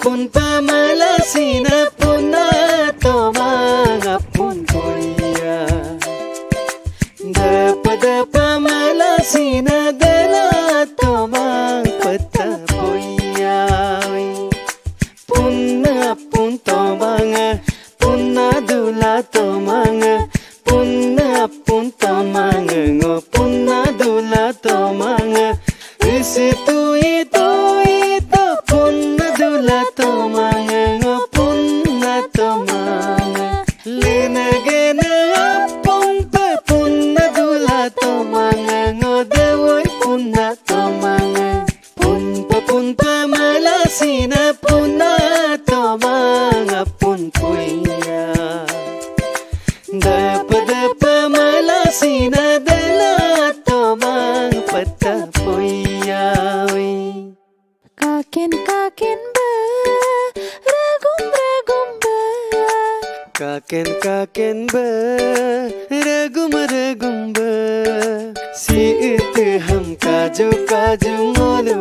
pun pamalasina puna tomang apun kuya. Dapa malasina dala tomang patapoya. Puna pun tomang puna dula tomang puna pun tomang ngo puna dula tomang isitu itu puna dula tomang ngo puna tomang lena gena pun puna dula tomang ngo dewoi puna tomang pun malasina puna tomang pun puya. Dapa malasina dala tomang patapoya. Kaken ba ragum ba. Kaken ba ragum ba. Si itu ham kaju ngolu